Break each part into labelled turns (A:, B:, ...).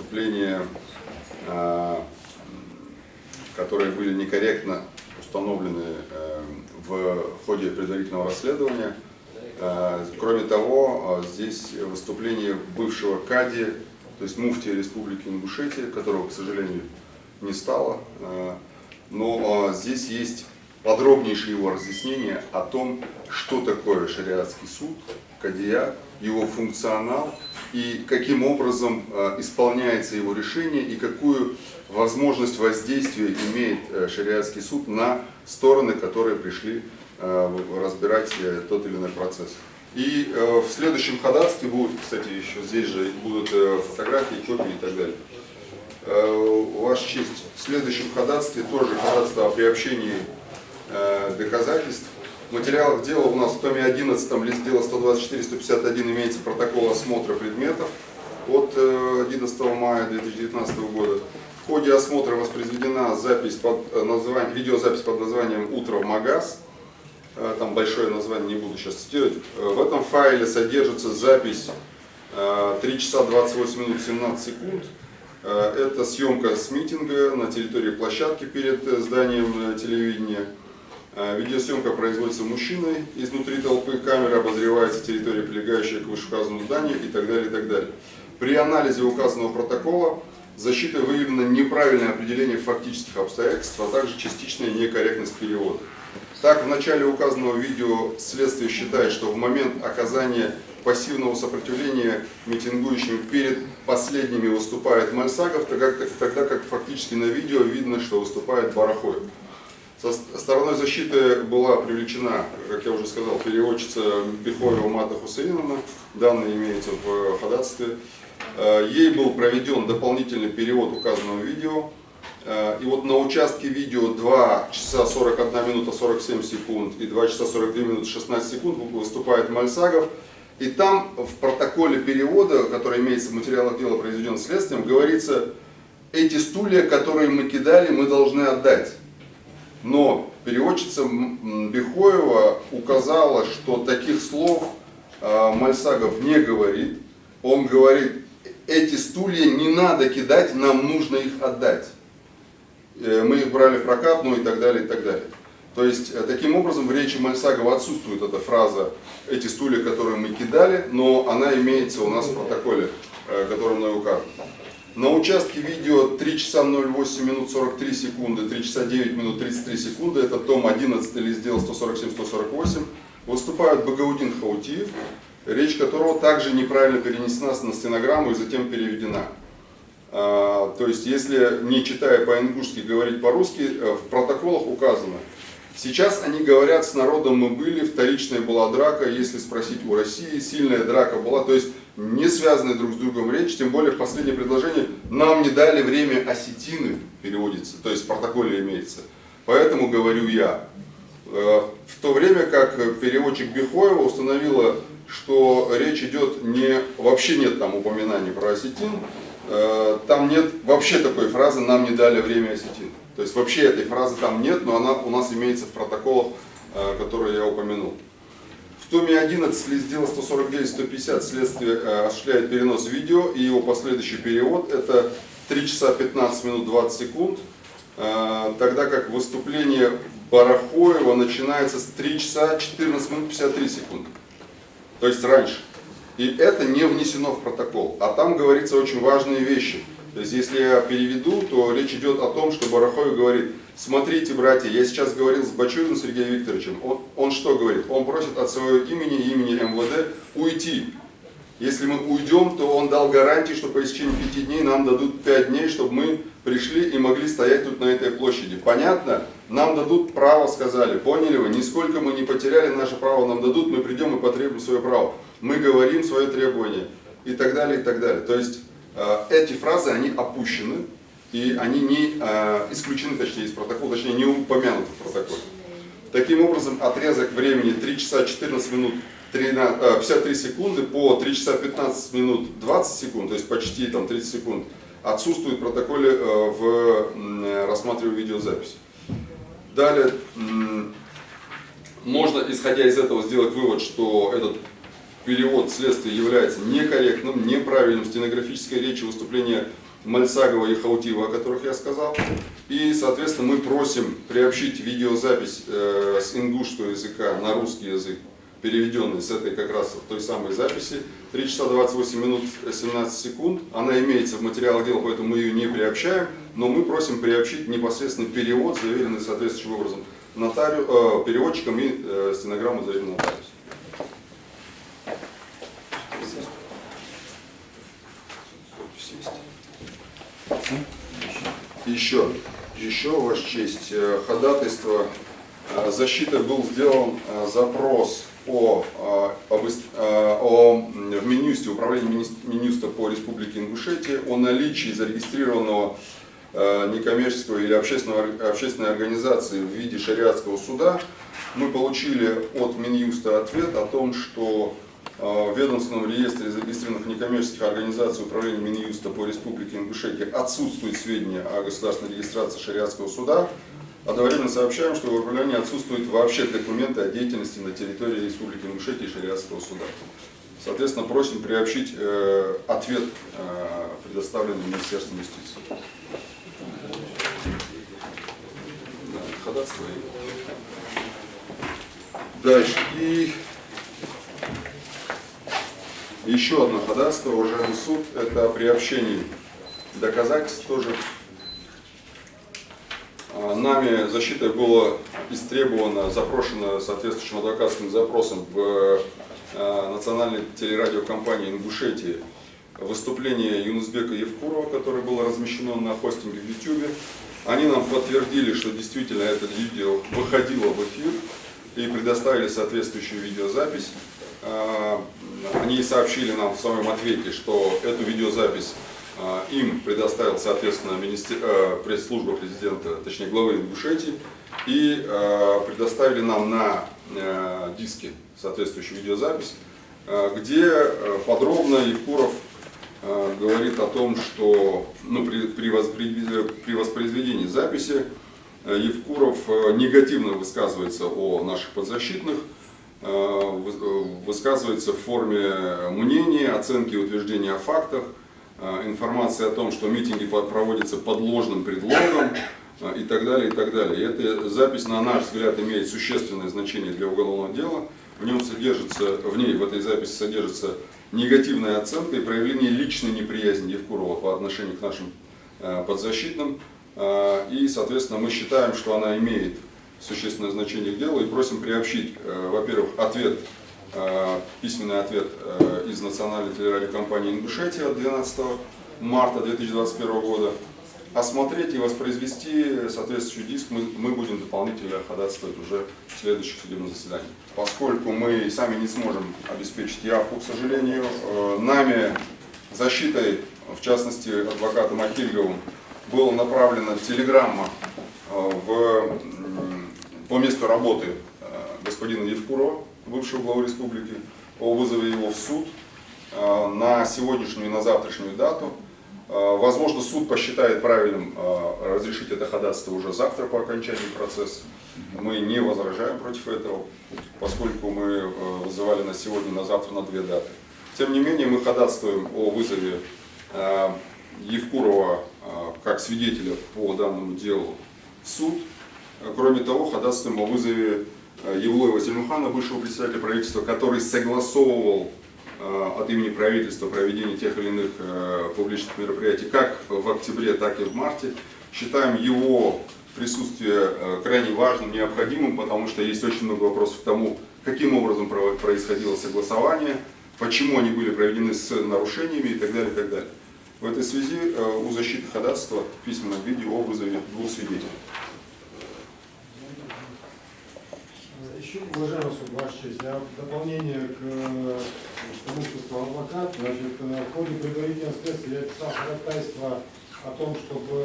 A: выступления, которые были некорректно установлены в ходе предварительного расследования. Кроме того, здесь выступление бывшего кади, то есть муфтия Республики Ингушетия, которого, к сожалению, не стало. Но здесь есть подробнейшее его разъяснение о том, что такое шариатский суд, кадия, его функционал и каким образом исполняется его решение и какую возможность воздействия имеет шариатский суд на стороны, которые пришли разбирать тот или иной процесс. И в следующем ходатайстве будут, кстати, еще здесь же будут фотографии, копии и так далее. Ваша честь, в следующем ходатайстве тоже ходатайство о приобщении доказательств. В материалах дела у нас в томе 11, лист дела 124-151 имеется протокол осмотра предметов от 11 мая 2019 года. В ходе осмотра воспроизведена запись видеозапись под названием «Утро в Магаз». Там большое название, не буду сейчас цитировать. В этом файле содержится запись 3 часа 28 минут 17 секунд. Это съемка с митинга на территории площадки перед зданием телевидения. Видеосъемка производится мужчиной, изнутри толпы камера обозревается территория, прилегающая к вышеуказанному зданию и так далее, и так далее. При анализе указанного протокола защитой выявлено неправильное определение фактических обстоятельств, а также частичная некорректность перевода. Так, в начале указанного видео следствие считает, что в момент оказания пассивного сопротивления митингующим перед последними выступает Мальсагов, тогда как фактически на видео видно, что выступает Барахоев. Со стороной защиты была привлечена, как я уже сказал, переводчица Бихоева Мата Хусейновна, данные имеются в ходатайстве. Ей был проведен дополнительный перевод указанного видео. И вот на участке видео 2 часа 41 минута 47 секунд и 2 часа 42 минуты 16 секунд выступает Мальсагов. И там в протоколе перевода, который имеется в материалах дела, произведен следствием, говорится: эти стулья, которые мы кидали, мы должны отдать. Но переводчица Бихоева указала, что таких слов Мальсагов не говорит. Он говорит: эти стулья не надо кидать, нам нужно их отдать. Мы их брали в прокат, ну и так далее, и так далее. То есть, таким образом, в речи Мальсагова отсутствует эта фраза «эти стулья, которые мы кидали», но она имеется у нас в протоколе, который мной указан. На участке видео 3 часа 08 минут 43 секунды, 3 часа 9 минут 33 секунды, это том 11, лист дела 147-148, выступает Багаудин Хаутиев, речь которого также неправильно перенесена на стенограмму и затем переведена. То есть, если не читая по-ингушски, говорить по-русски, в протоколах указано: сейчас они говорят, с народом мы были, вторичная была драка, если спросить у России, сильная драка была. То есть, не связаны друг с другом речь, тем более в последнее предложение нам не дали время осетины, переводится, то есть в протоколе имеется. Поэтому говорю я. В то время как переводчик Бихоева установила, что речь идет вообще нет там упоминаний про осетин, там нет вообще такой фразы «нам не дали время осетин». То есть вообще этой фразы там нет, но она у нас имеется в протоколах, которые я упомянул. В томе 11 лист дела 149-150 следствие осуществляет перенос видео и его последующий перевод. Это 3 часа 15 минут 20 секунд, тогда как выступление Барахоева начинается с 3 часа 14 минут 53 секунды. То есть раньше. И это не внесено в протокол. А там говорится очень важные вещи. То есть, если я переведу, то речь идет о том, что Барахоев говорит: смотрите, братья, я сейчас говорил с Бачуриным Сергеем Викторовичем. Он что говорит? Он просит от своего имени и имени МВД уйти. Если мы уйдем, то он дал гарантии, что по истечении 5 дней нам дадут 5 дней, чтобы мы пришли и могли стоять тут на этой площади. Понятно? Нам дадут право, сказали. Поняли вы? Нисколько мы не потеряли наше право, нам дадут, мы придем и потребуем свое право. Мы говорим свое требование. И так далее, и так далее. То есть, эти фразы, они опущены, и они не исключены, точнее, из протокола, точнее, не упомянуты в протоколе. Таким образом, отрезок времени 3 часа 14 минут 53 секунды по 3 часа 15 минут 20 секунд, то есть почти там 30 секунд, отсутствует в протоколе в рассматриваемой видеозаписи. Далее, можно, исходя из этого, сделать вывод, что этот перевод следствия является некорректным, неправильным, стенографической речи выступления Мальцагова и Хаутива, о которых я сказал. И, соответственно, мы просим приобщить видеозапись с ингушского языка на русский язык, переведенный с этой как раз той самой записи. 3 часа 28 минут 17 секунд. Она имеется в материалах дела, поэтому мы ее не приобщаем. Но мы просим приобщить непосредственно перевод, заверенный соответствующим образом переводчиком и стенограмму, заверенную нотариусом. Еще, Ваша честь, ходатайство защиты был сделан запрос в Минюсте, управлении Минюста по Республике Ингушетия о наличии зарегистрированного некоммерческого или общественной организации в виде шариатского суда. Мы получили от Минюста ответ о том, что в ведомственном реестре зарегистрированных некоммерческих организаций управления Минюста по Республике Ингушетия отсутствуют сведения о государственной регистрации шариатского суда. Одновременно сообщаем, что в управлении отсутствуют вообще документы о деятельности на территории Республики Ингушетия и шариатского суда. Соответственно, просим приобщить ответ, предоставленный Министерством юстиции. Да, ходатайство. Дальше. И еще одно ходатайство, уважаемый суд, это о приобщении доказательств тоже. Нами защитой было истребовано, запрошено соответствующим адвокатским запросом в национальной телерадиокомпании Ингушетии выступление Юнусбека Евкурова, которое было размещено на хостинге в YouTube. Они нам подтвердили, что действительно это видео выходило в эфир и предоставили соответствующую видеозапись. Они сообщили нам в своем ответе, что эту видеозапись им предоставил, соответственно, пресс-служба президента, точнее главы Ингушетии, и предоставили нам на диске соответствующую видеозапись, где подробно Евкуров говорит о том, что при воспроизведении записи Евкуров негативно высказывается о наших подзащитных, высказывается в форме мнения, оценки и утверждения о фактах, информация о том, что митинги проводятся под ложным предлогом и так далее, и так далее. И эта запись, на наш взгляд, имеет существенное значение для уголовного дела. В этой записи содержится негативная оценка и проявление личной неприязни Евкурова по отношению к нашим подзащитным. И, соответственно, мы считаем, что она имеет существенное значение к делу и просим приобщить, во-первых, письменный ответ из национальной телерадиокомпании Ингушетия от 12 марта 2021 года, осмотреть и воспроизвести соответствующий диск мы будем дополнительно ходатайствовать уже в следующих судебных заседаниях. Поскольку мы сами не сможем обеспечить явку, к сожалению, нами защитой, в частности адвокатом Ахильговым, была направлена телеграмма по месту работы господина Евкурова, бывшего главы республики, о вызове его в суд на сегодняшнюю и на завтрашнюю дату. Возможно, суд посчитает правильным разрешить это ходатайство уже завтра по окончании процесса. Мы не возражаем против этого, поскольку мы вызывали на сегодня и на завтра на 2 даты. Тем не менее, мы ходатайствуем о вызове Евкурова как свидетеля по данному делу в суд. Кроме того, ходатайствуем о вызове Евлоева Зельмухана, бывшего председателя правительства, который согласовывал от имени правительства проведение тех или иных публичных мероприятий как в октябре, так и в марте. Считаем его присутствие крайне важным, необходимым, потому что есть очень много вопросов к тому, каким образом происходило согласование, почему они были проведены с нарушениями и так далее, и так далее. В этой связи у защиты ходатайства в письменном виде о вызове 2 свидетелей.
B: Еще, уважаемый суд, Ваша честь, для дополнения к тому, что сказал адвокат, значит, в ходе предварительного следствия я писал ходатайство о том, чтобы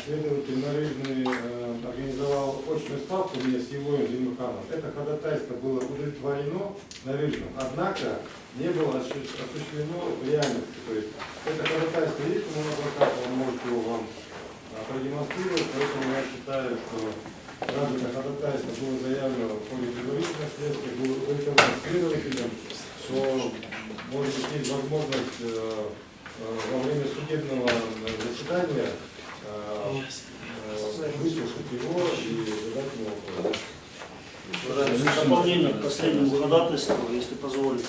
B: следователь Нарыжный организовал очную ставку мне с его Зельмуханом. Это ходатайство было удовлетворено Нарыжным, однако не было осуществлено в реальности. То есть это ходатайство есть у адвоката, он может его вам продемонстрировать, поэтому я считаю, что разное ходатайство было заявлено в ходе предварительного следствия, было удовлетворено следователем, что может быть есть возможность во время судебного заседания выслушать его и задать ему вопрос.
C: В дополнение к последнему ходатайству, если позволите.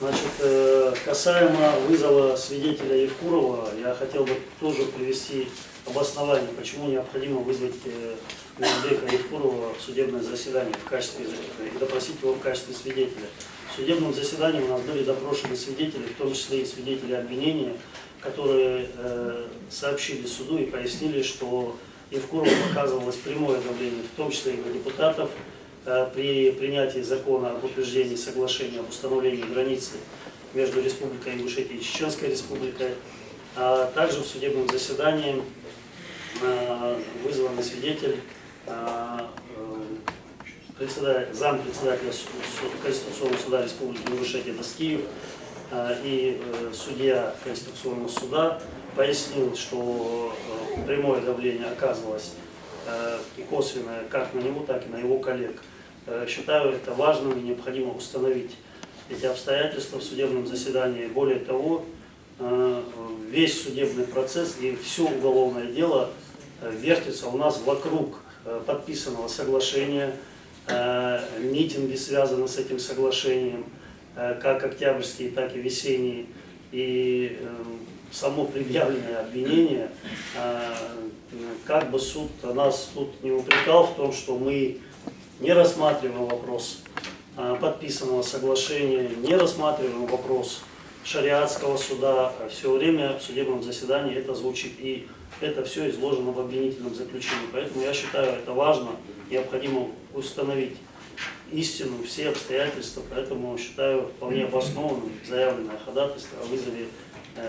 C: Значит, касаемо вызова свидетеля Евкурова, я хотел бы тоже привести обоснование, почему необходимо вызвать Мирбека Евкурова в судебное заседание в качестве и допросить его в качестве свидетеля. В судебном заседании у нас были допрошены свидетели, в том числе и свидетели обвинения, которые сообщили суду и пояснили, что Евкурову оказывалось прямое давление, в том числе и на депутатов, при принятии закона об утверждении соглашения об установлении границы между Республикой Ингушетия и Чеченской Республикой. А также в судебном заседании вызванный свидетель, зампредседателя Конституционного суда Республики Ингушетия Доскиев и судья Конституционного суда пояснил, что прямое давление оказывалось и косвенное как на него, так и на его коллег. Считаю это важным и необходимо установить эти обстоятельства в судебном заседании. Более того, весь судебный процесс и все уголовное дело вертится у нас вокруг подписанного соглашения, митинги связаны с этим соглашением, как октябрьские, так и весенние, и само предъявленное обвинение, как бы суд нас тут не упрекал в том, что мы не рассматриваем вопрос подписанного соглашения, не рассматриваем вопрос шариатского суда, все время в судебном заседании это звучит, и это все изложено в обвинительном заключении. Поэтому я считаю, это важно, необходимо установить истину, все обстоятельства, поэтому считаю вполне обоснованным заявленное ходатайство о вызове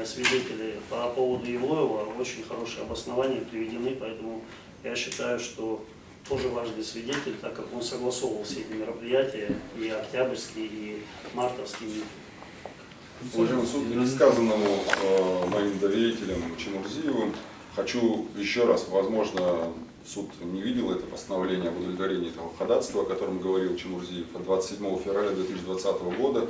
C: свидетелей по поводу Евлоева. Очень хорошие обоснования приведены, поэтому я считаю, что тоже важный свидетель, так как он согласовывал все эти мероприятия, и октябрьские, и мартовские.
A: Уважаемый суд, сказанному моим доверителем Чемурзиевым, хочу еще раз, возможно, суд не видел это постановление об удовлетворении этого ходатайства, о котором говорил Чемурзиев, от 27 февраля 2020 года.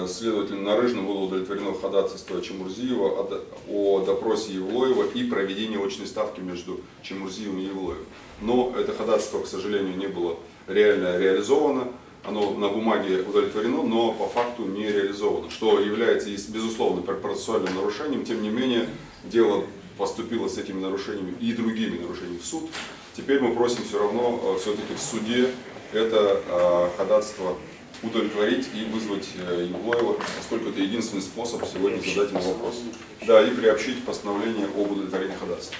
A: Следователь Нарыжным было удовлетворено ходатайство Чемурзиева о допросе Евлоева и проведении очной ставки между Чемурзиевым и Евлоевым. Но это ходатайство, к сожалению, не было реально реализовано. Оно на бумаге удовлетворено, но по факту не реализовано, что является, безусловно, процессуальным нарушением. Тем не менее, дело поступило с этими нарушениями и другими нарушениями в суд. Теперь мы просим все равно все-таки в суде это ходатайство удовлетворить и вызвать Евлоева, поскольку это единственный способ сегодня задать ему вопрос. Да, и приобщить постановление об удовлетворении ходатайства.